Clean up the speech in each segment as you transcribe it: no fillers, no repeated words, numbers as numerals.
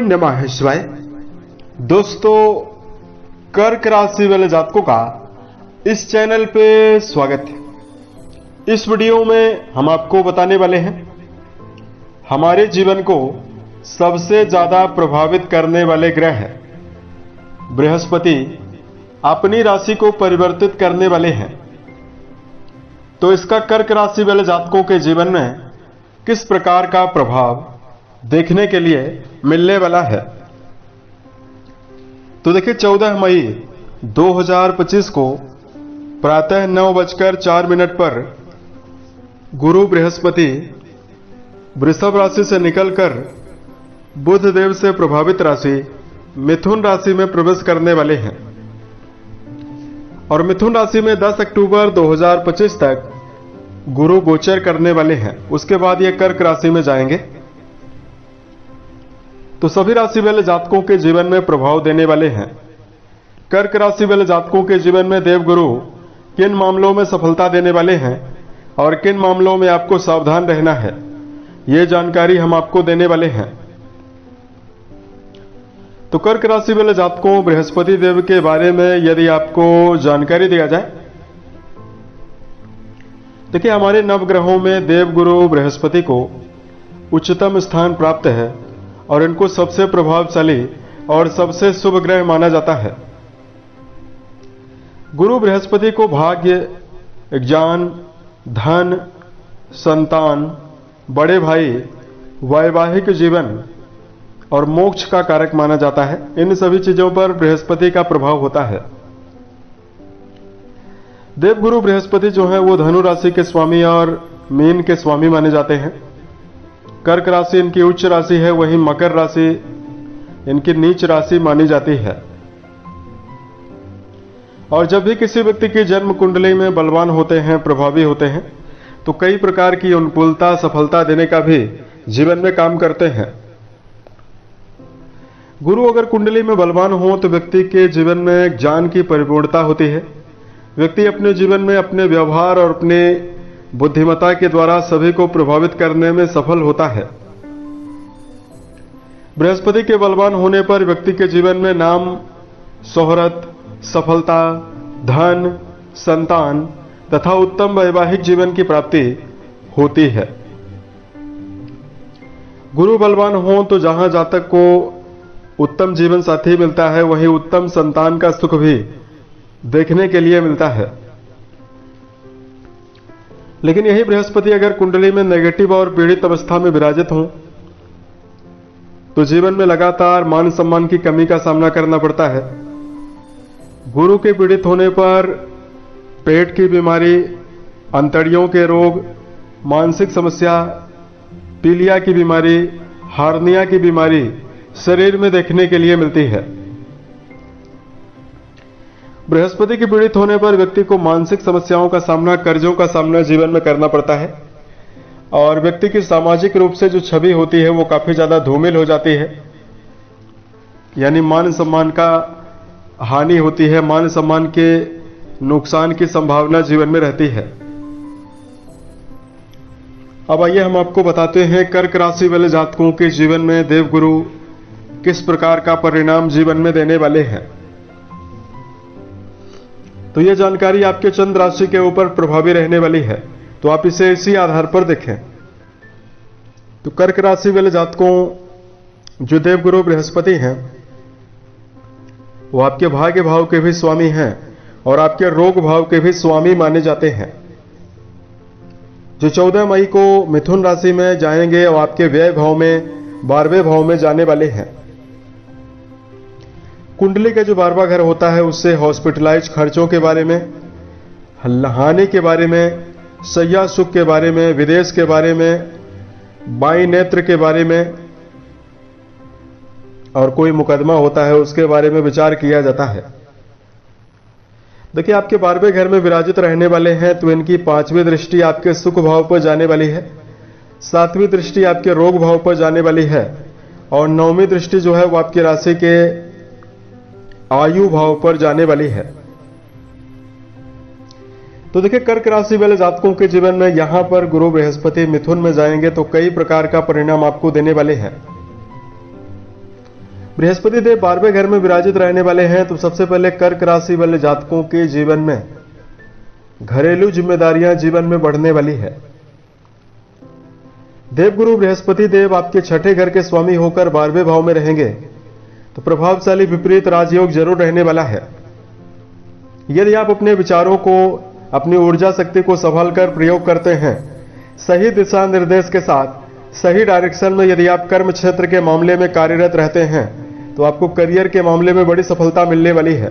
नमः शिवाय। दोस्तों, कर्क राशि वाले जातकों का इस चैनल पे स्वागत है। इस वीडियो में हम आपको बताने वाले हैं हमारे जीवन को सबसे ज्यादा प्रभावित करने वाले ग्रह है बृहस्पति अपनी राशि को परिवर्तित करने वाले हैं। तो इसका कर्क राशि वाले जातकों के जीवन में किस प्रकार का प्रभाव देखने के लिए मिलने वाला है। तो देखिए, 14 मई 2025 को प्रातः 9:04 पर गुरु बृहस्पति वृषभ राशि से निकलकर बुध देव से प्रभावित राशि मिथुन राशि में प्रवेश करने वाले हैं और मिथुन राशि में 10 अक्टूबर 2025 तक गुरु गोचर करने वाले हैं। उसके बाद ये कर्क राशि में जाएंगे। तो सभी राशि वाले जातकों के जीवन में प्रभाव देने वाले हैं। कर्क राशि वाले जातकों के जीवन में देवगुरु किन मामलों में सफलता देने वाले हैं और किन मामलों में आपको सावधान रहना है, ये जानकारी हम आपको देने वाले हैं। तो कर्क राशि वाले जातकों, बृहस्पति देव के बारे में यदि आपको जानकारी दिया जाए, देखिए हमारे नवग्रहों में देवगुरु बृहस्पति को उच्चतम स्थान प्राप्त है और इनको सबसे प्रभावशाली और सबसे शुभ ग्रह माना जाता है। गुरु बृहस्पति को भाग्य, ज्ञान, धन, संतान, बड़े भाई, वैवाहिक जीवन और मोक्ष का कारक माना जाता है। इन सभी चीजों पर बृहस्पति का प्रभाव होता है। देवगुरु बृहस्पति जो है वो धनु राशि के स्वामी और मीन के स्वामी माने जाते हैं। कर्क राशि इनकी उच्च राशि है, वहीं मकर राशि इनकी नीच राशि मानी जाती है। और जब भी किसी व्यक्ति की जन्म कुंडली में बलवान होते हैं, प्रभावी होते हैं, तो कई प्रकार की अनुकूलता, सफलता देने का भी जीवन में काम करते हैं। गुरु अगर कुंडली में बलवान हो तो व्यक्ति के जीवन में ज्ञान की परिपूर्णता होती है। व्यक्ति अपने जीवन में अपने व्यवहार और अपने बुद्धिमत्ता के द्वारा सभी को प्रभावित करने में सफल होता है। बृहस्पति के बलवान होने पर व्यक्ति के जीवन में नाम, शोहरत, सफलता, धन, संतान तथा उत्तम वैवाहिक जीवन की प्राप्ति होती है। गुरु बलवान हो तो जहां जातक को उत्तम जीवन साथी मिलता है, वहीं उत्तम संतान का सुख भी देखने के लिए मिलता है। लेकिन यही बृहस्पति अगर कुंडली में नेगेटिव और पीड़ित अवस्था में विराजित हों तो जीवन में लगातार मान सम्मान की कमी का सामना करना पड़ता है। गुरु के पीड़ित होने पर पेट की बीमारी, अंतड़ियों के रोग, मानसिक समस्या, पीलिया की बीमारी, हार्निया की बीमारी शरीर में देखने के लिए मिलती है। बृहस्पति के पीड़ित होने पर व्यक्ति को मानसिक समस्याओं का सामना, कर्जों का सामना जीवन में करना पड़ता है और व्यक्ति की सामाजिक रूप से जो छवि होती है वो काफी ज्यादा धूमिल हो जाती है। यानी मान सम्मान का हानि होती है, मान सम्मान के नुकसान की संभावना जीवन में रहती है। अब आइए हम आपको बताते हैं कर्क राशि वाले जातकों के जीवन में देवगुरु किस प्रकार का परिणाम जीवन में देने वाले हैं। तो यह जानकारी आपके चंद्र राशि के ऊपर प्रभावी रहने वाली है, तो आप इसे इसी आधार पर देखें। तो कर्क राशि वाले जातकों, जो देवगुरु बृहस्पति हैं वो आपके भाग्य भाव के भी स्वामी हैं और आपके रोग भाव के भी स्वामी माने जाते हैं। जो 14 मई को मिथुन राशि में जाएंगे और आपके व्यय भाव में 12वें भाव में जाने वाले हैं। कुंडली का जो 12वां घर होता है उससे हॉस्पिटलाइज खर्चों के बारे में, हानि के बारे में, सैया सुख के बारे में, विदेश के बारे में, बाई नेत्र के बारे में और कोई मुकदमा होता है उसके बारे में विचार किया जाता है। देखिए, आपके 12वें घर में विराजित रहने वाले हैं तो इनकी 5वीं दृष्टि आपके सुख भाव पर जाने वाली है, 7वीं दृष्टि आपके रोग भाव पर जाने वाली है और 9वीं दृष्टि जो है वो आपकी राशि के आयु भाव पर जाने वाली है। तो देखिए, कर्क राशि वाले जातकों के जीवन में यहां पर गुरु बृहस्पति मिथुन में जाएंगे तो कई प्रकार का परिणाम आपको देने वाले हैं। बृहस्पति देव 12वें घर में विराजित रहने वाले हैं, तो सबसे पहले कर्क राशि वाले जातकों के जीवन में घरेलू जिम्मेदारियां जीवन में बढ़ने वाली है। देवगुरु बृहस्पति देव आपके छठे घर के स्वामी होकर 12वें भाव में रहेंगे, तो प्रभावशाली विपरीत राजयोग जरूर रहने वाला है। यदि आप अपने विचारों को, अपनी ऊर्जा शक्ति को संभाल कर प्रयोग करते हैं, सही दिशा निर्देश के साथ सही डायरेक्शन में यदि आप कर्म क्षेत्र के मामले में कार्यरत रहते हैं, तो आपको करियर के मामले में बड़ी सफलता मिलने वाली है।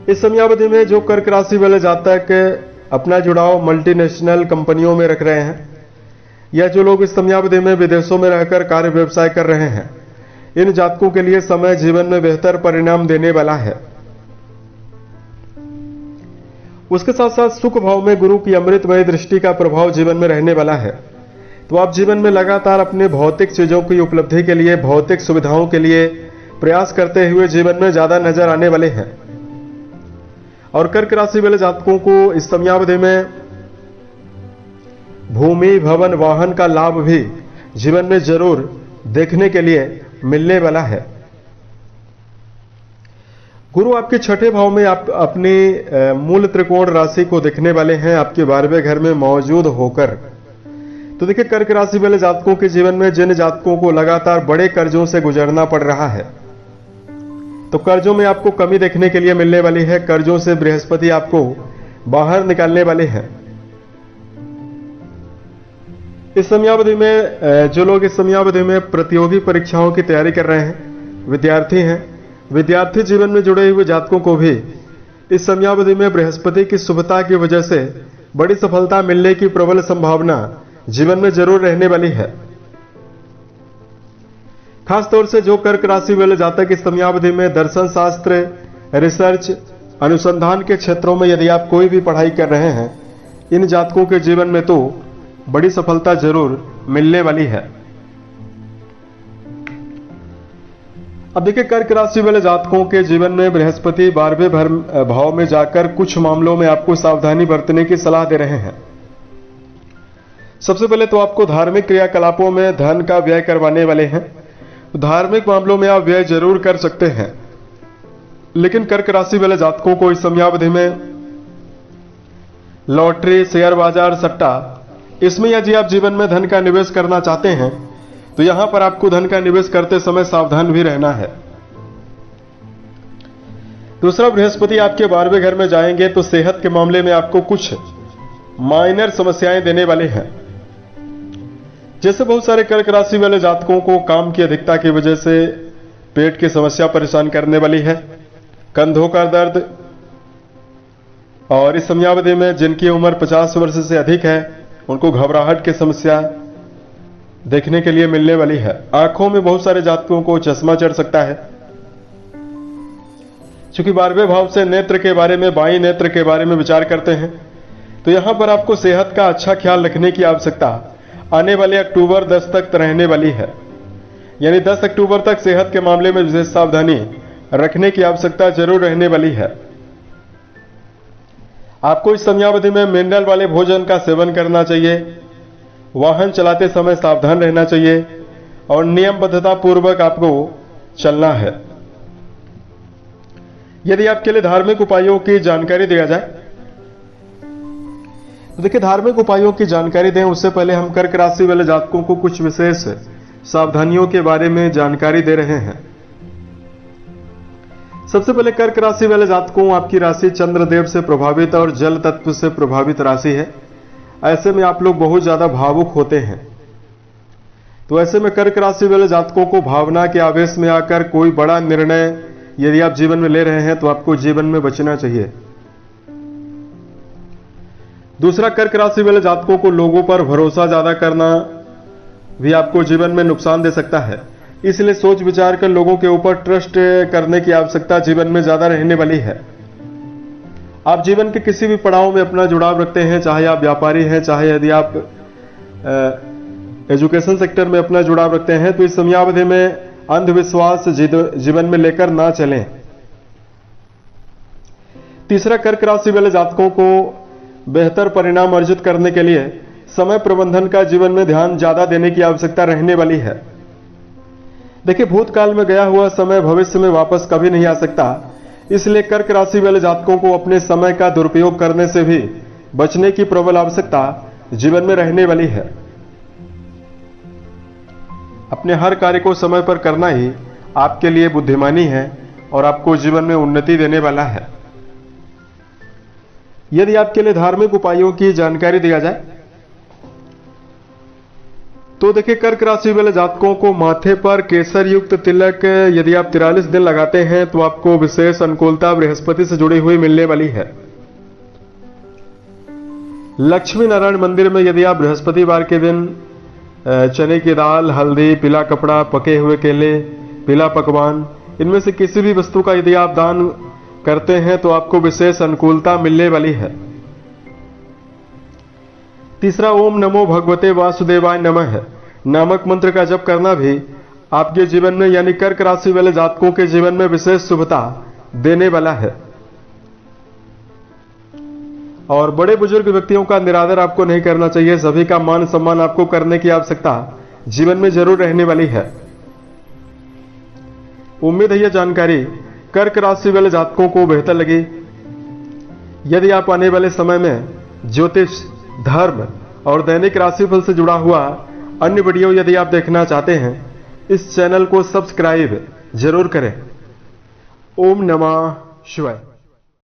इस समयावधि में जो कर्क राशि वाले जातक अपना जुड़ाव मल्टीनेशनल कंपनियों में रख रहे हैं, या जो लोग इस समयावधि में विदेशों में रहकर कार्य व्यवसाय कर रहे हैं, इन जातकों के लिए समय जीवन में बेहतर परिणाम देने वाला है। उसके साथ साथ सुख भाव में गुरु की अमृतमय दृष्टि का प्रभाव जीवन में रहने वाला है, तो आप जीवन में लगातार अपने भौतिक चीजों की उपलब्धि के लिए, भौतिक सुविधाओं के लिए प्रयास करते हुए जीवन में ज्यादा नजर आने वाले हैं। और कर्क राशि वाले जातकों को इस समयावधि में भूमि, भवन, वाहन का लाभ भी जीवन में जरूर देखने के लिए मिलने वाला है। गुरु आपके छठे भाव में आप अपनी मूल त्रिकोण राशि को देखने वाले हैं, आपके 12वें घर में मौजूद होकर। तो देखिए, कर्क राशि वाले जातकों के जीवन में जिन जातकों को लगातार बड़े कर्जों से गुजरना पड़ रहा है, तो कर्जों में आपको कमी देखने के लिए मिलने वाली है। कर्जों से बृहस्पति आपको बाहर निकालने वाले हैं। इस समयावधि में जो लोग इस समयावधि में प्रतियोगी परीक्षाओं की तैयारी कर रहे हैं, विद्यार्थी हैं, विद्यार्थी जीवन में जुड़े हुए जातकों को भी इस समयावधि में बृहस्पति की शुभता की वजह से बड़ी सफलता मिलने की प्रबल संभावना जीवन में जरूर रहने वाली है। खासतौर से जो कर्क राशि वाले जातक इस समयावधि में दर्शन शास्त्र, रिसर्च, अनुसंधान के क्षेत्रों में यदि आप कोई भी पढ़ाई कर रहे हैं, इन जातकों के जीवन में तो बड़ी सफलता जरूर मिलने वाली है। अब देखिए, कर्क राशि वाले जातकों के जीवन में बृहस्पति 12वें भाव में जाकर कुछ मामलों में आपको सावधानी बरतने की सलाह दे रहे हैं। सबसे पहले तो आपको धार्मिक क्रियाकलापों में धन का व्यय करवाने वाले हैं। तो धार्मिक मामलों में आप व्यय जरूर कर सकते हैं, लेकिन कर्क राशि वाले जातकों को इस समयावधि में लॉटरी, शेयर बाजार, सट्टा, इसमें यदि आप जीवन में धन का निवेश करना चाहते हैं, तो यहां पर आपको धन का निवेश करते समय सावधान भी रहना है। दूसरा, बृहस्पति आपके 12वें घर में जाएंगे तो सेहत के मामले में आपको कुछ माइनर समस्याएं देने वाले हैं। जैसे बहुत सारे कर्क राशि वाले जातकों को काम की अधिकता की वजह से पेट की समस्या परेशान करने वाली है, कंधों का दर्द, और इस समयावधि में जिनकी उम्र 50 वर्ष से अधिक है, उनको घबराहट की समस्या देखने के लिए मिलने वाली है। आंखों में बहुत सारे जातकों को चश्मा चढ़ सकता है, क्योंकि 12वें भाव से नेत्र के बारे में, बाईं नेत्र के बारे में विचार करते हैं। तो यहां पर आपको सेहत का अच्छा ख्याल रखने की आवश्यकता आने वाले अक्टूबर 10 तक रहने वाली है। यानी 10 अक्टूबर तक सेहत के मामले में विशेष सावधानी रखने की आवश्यकता जरूर रहने वाली है। आपको इस समयावधि में मिनरल वाले भोजन का सेवन करना चाहिए, वाहन चलाते समय सावधान रहना चाहिए, और नियमबद्धता पूर्वक आपको चलना है। यदि आपके लिए धार्मिक उपायों की जानकारी दिया जाए, तो देखिए, धार्मिक उपायों की जानकारी दें उससे पहले हम कर्क राशि वाले जातकों को कुछ विशेष सावधानियों के बारे में जानकारी दे रहे हैं। सबसे पहले, कर्क राशि वाले जातकों, आपकी राशि चंद्रदेव से प्रभावित और जल तत्व से प्रभावित राशि है। ऐसे में आप लोग बहुत ज्यादा भावुक होते हैं। तो ऐसे में कर्क राशि वाले जातकों को भावना के आवेश में आकर कोई बड़ा निर्णय यदि आप जीवन में ले रहे हैं, तो आपको जीवन में बचना चाहिए। दूसरा, कर्क राशि वाले जातकों को लोगों पर भरोसा ज्यादा करना भी आपको जीवन में नुकसान दे सकता है। इसलिए सोच विचार कर लोगों के ऊपर ट्रस्ट करने की आवश्यकता जीवन में ज्यादा रहने वाली है। आप जीवन के किसी भी पड़ाव में अपना जुड़ाव रखते हैं, चाहे आप व्यापारी हैं, चाहे यदि आप एजुकेशन सेक्टर में अपना जुड़ाव रखते हैं, तो इस समयावधि में अंधविश्वास जीवन में लेकर ना चलें। तीसरा, कर्क राशि वाले जातकों को बेहतर परिणाम अर्जित करने के लिए समय प्रबंधन का जीवन में ध्यान ज्यादा देने की आवश्यकता रहने वाली है। देखिए, भूतकाल में गया हुआ समय भविष्य में वापस कभी नहीं आ सकता, इसलिए कर्क राशि वाले जातकों को अपने समय का दुरुपयोग करने से भी बचने की प्रबल आवश्यकता जीवन में रहने वाली है। अपने हर कार्य को समय पर करना ही आपके लिए बुद्धिमानी है और आपको जीवन में उन्नति देने वाला है। यदि आपके लिए धार्मिक उपायों की जानकारी दिया जाए तो देखिए, कर्क राशि वाले जातकों को माथे पर केसर युक्त तिलक यदि आप 43 दिन लगाते हैं तो आपको विशेष अनुकूलता बृहस्पति से जुड़ी हुई मिलने वाली है। लक्ष्मी नारायण मंदिर में यदि आप बृहस्पतिवार के दिन चने की दाल, हल्दी, पीला कपड़ा, पके हुए केले, पीला पकवान, इनमें से किसी भी वस्तु का यदि आप दान करते हैं तो आपको विशेष अनुकूलता मिलने वाली है। तीसरा, ओम नमो भगवते वासुदेवाय नमः नामक मंत्र का जप करना भी आपके जीवन में यानी कर्क राशि वाले जातकों के जीवन में विशेष शुभता देने वाला है। और बड़े बुजुर्ग व्यक्तियों का निरादर आपको नहीं करना चाहिए। सभी का मान सम्मान आपको करने की आवश्यकता जीवन में जरूर रहने वाली है। उम्मीद है यह जानकारी कर्क राशि वाले जातकों को बेहतर लगी। यदि आप आने वाले समय में ज्योतिष, धर्म और दैनिक राशिफल से जुड़ा हुआ अन्य वीडियो यदि आप देखना चाहते हैं, इस चैनल को सब्सक्राइब जरूर करें। ओम नमः शिवाय।